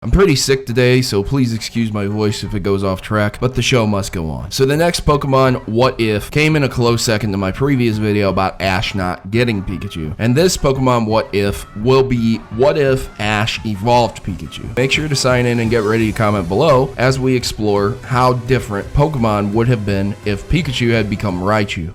I'm pretty sick today, so please excuse my voice if it goes off track, but the show must go on. So the next Pokemon, What If, came in a close second to my previous video about Ash not getting Pikachu. And this Pokemon, What If, will be What If Ash Evolved Pikachu. Make sure to sign in and get ready to comment below as we explore how different Pokemon would have been if Pikachu had become Raichu.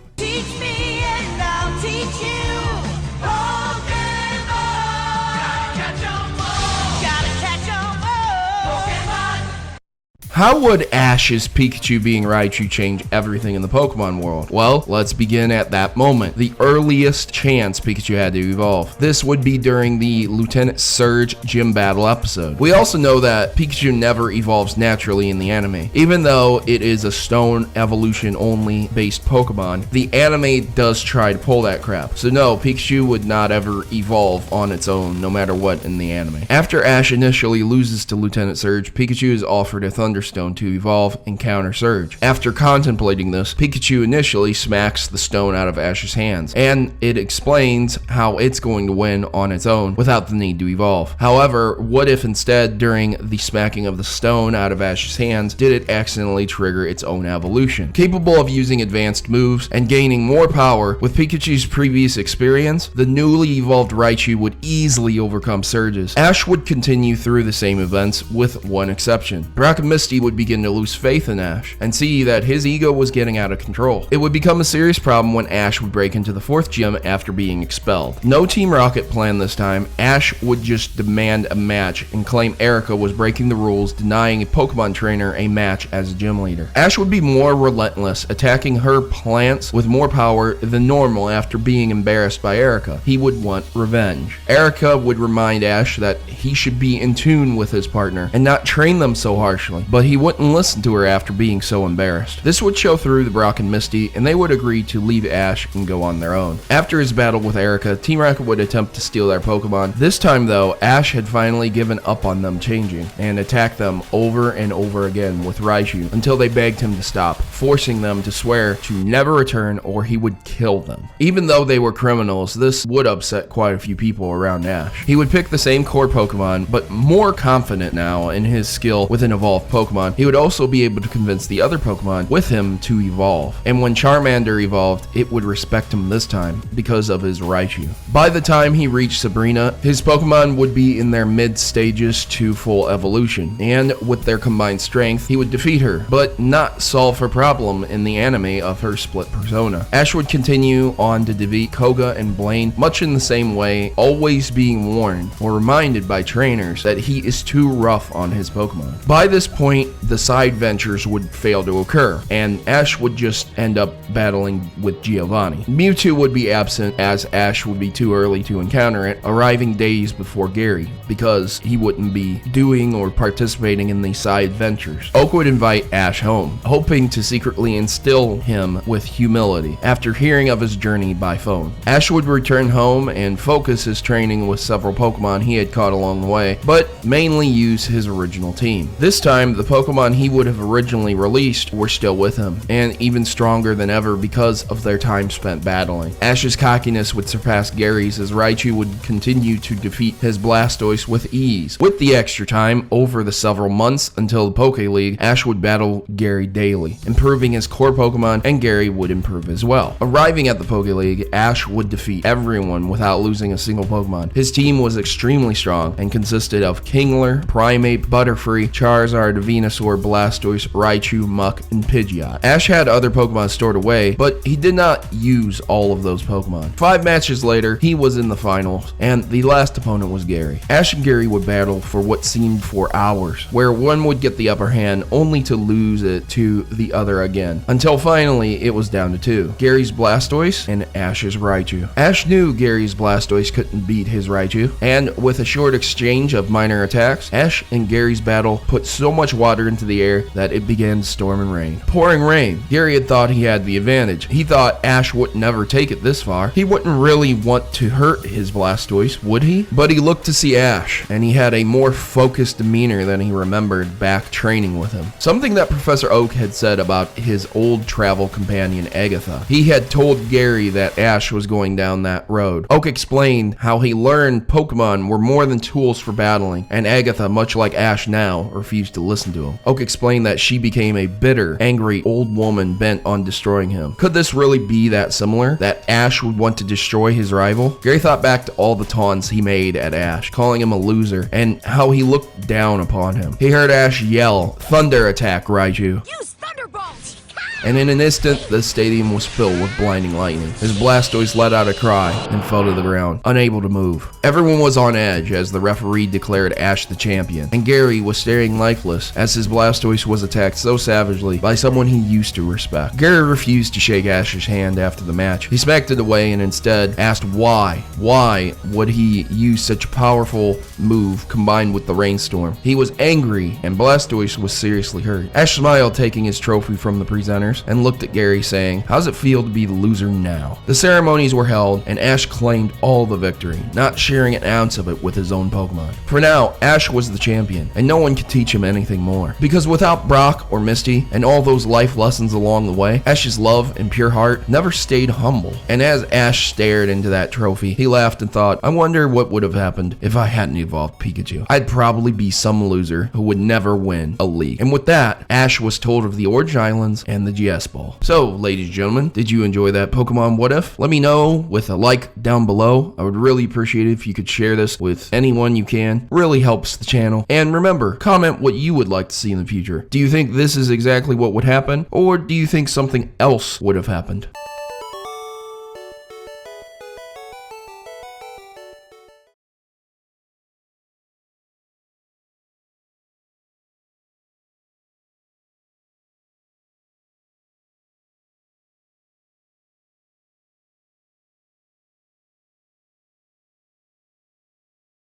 How would Ash's Pikachu being Raichu change everything in the Pokemon world? Well, let's begin at that moment, the earliest chance Pikachu had to evolve. This would be during the Lt.Surge gym battle episode. We also know that Pikachu never evolves naturally in the anime. Even though it is a stone evolution only based Pokemon, the anime does try to pull that crap. So no, Pikachu would not ever evolve on its own, no matter what in the anime. After Ash initially loses to Lt.Surge, Pikachu is offered a Thunderstone to evolve and counter Surge. After contemplating this, Pikachu initially smacks the stone out of Ash's hands, and it explains how it's going to win on its own without the need to evolve. However, what if instead, during the smacking of the stone out of Ash's hands, did it accidentally trigger its own evolution? Capable of using advanced moves and gaining more power, with Pikachu's previous experience, the newly evolved Raichu would easily overcome Surge's. Ash would continue through the same events with one exception. Brock and Misty would begin to lose faith in Ash and see that his ego was getting out of control. It would become a serious problem when Ash would break into the 4th gym after being expelled. No Team Rocket plan this time. Ash would just demand a match and claim Erica was breaking the rules, denying a Pokemon trainer a match as a gym leader. Ash would be more relentless, attacking her plants with more power than normal after being embarrassed by Erica. He would want revenge. Erica would remind Ash that he should be in tune with his partner and not train them so harshly, but he wouldn't listen to her after being so embarrassed. This would show through the Brock and Misty, and they would agree to leave Ash and go on their own. After his battle with Erica, Team Rocket would attempt to steal their Pokemon. This time though, Ash had finally given up on them changing and attacked them over and over again with Raichu until they begged him to stop, forcing them to swear to never return or he would kill them. Even though they were criminals, this would upset quite a few people around Ash. He would pick the same core Pokemon, but more confident now in his skill with an evolved Pokemon. He would also be able to convince the other Pokemon with him to evolve. And when Charmander evolved, it would respect him this time because of his Raichu. By the time he reached Sabrina, his Pokemon would be in their mid stages to full evolution, and with their combined strength, he would defeat her, but not solve her problem in the anime of her split persona. Ash would continue on to defeat Koga and Blaine much in the same way, always being warned or reminded by trainers that he is too rough on his Pokemon. By this point, the side ventures would fail to occur, and Ash would just end up battling with Giovanni. Mewtwo would be absent as Ash would be too early to encounter it, arriving days before Gary, because he wouldn't be doing or participating in the side ventures. Oak would invite Ash home, hoping to secretly instill him with humility after hearing of his journey by phone. Ash would return home and focus his training with several Pokemon he had caught along the way, but mainly use his original team. This time, the Pokemon he would have originally released were still with him, and even stronger than ever because of their time spent battling. Ash's cockiness would surpass Gary's as Raichu would continue to defeat his Blastoise with ease. With the extra time, over the several months until the Poke League, Ash would battle Gary daily, improving his core Pokemon, and Gary would improve as well. Arriving at the Poke League, Ash would defeat everyone without losing a single Pokemon. His team was extremely strong and consisted of Kingler, Primeape, Butterfree, Charizard, Venusaur, Blastoise, Raichu, Muck, and Pidgeot. Ash had other Pokemon stored away, but he did not use all of those Pokemon. 5 matches later, he was in the finals, and the last opponent was Gary. Ash and Gary would battle for what seemed for hours, where one would get the upper hand only to lose it to the other again, until finally it was down to 2, Gary's Blastoise and Ash's Raichu. Ash knew Gary's Blastoise couldn't beat his Raichu, and with a short exchange of minor attacks, Ash and Gary's battle put so much water into the air that it began to storm and rain. Pouring rain. Gary had thought he had the advantage. He thought Ash would never take it this far. He wouldn't really want to hurt his Blastoise, would he? But he looked to see Ash, and he had a more focused demeanor than he remembered back training with him. Something that Professor Oak had said about his old travel companion Agatha. He had told Gary that Ash was going down that road. Oak explained how he learned Pokemon were more than tools for battling, and Agatha, much like Ash now, refused to listen to him. Oak explained that she became a bitter, angry old woman bent on destroying him. Could this really be that similar? That Ash would want to destroy his rival? Gary thought back to all the taunts he made at Ash, calling him a loser, and how he looked down upon him. He heard Ash yell, "Thunder attack, Raichu." Use thunderbolts! And in an instant, the stadium was filled with blinding lightning. His Blastoise let out a cry and fell to the ground, unable to move. Everyone was on edge as the referee declared Ash the champion, and Gary was staring lifeless as his Blastoise was attacked so savagely by someone he used to respect. Gary refused to shake Ash's hand after the match. He smacked it away and instead asked why. Why would he use such a powerful move combined with the rainstorm? He was angry, and Blastoise was seriously hurt. Ash smiled, taking his trophy from the presenters, and looked at Gary saying, "How's it feel to be the loser now?" The ceremonies were held, and Ash claimed all the victory, not sharing an ounce of it with his own Pokemon. For now, Ash was the champion, and no one could teach him anything more. Because without Brock or Misty, and all those life lessons along the way, Ash's love and pure heart never stayed humble. And as Ash stared into that trophy, he laughed and thought, I wonder what would have happened if I hadn't evolved Pikachu. I'd probably be some loser who would never win a league. And with that, Ash was told of the Orange Islands and the GS Ball. So, ladies and gentlemen, did you enjoy that Pokemon What If? Let me know with a like down below. I would really appreciate it if you could share this with anyone you can. Really helps the channel. And remember, comment what you would like to see in the future. Do you think this is exactly what would happen? Or do you think something else would have happened?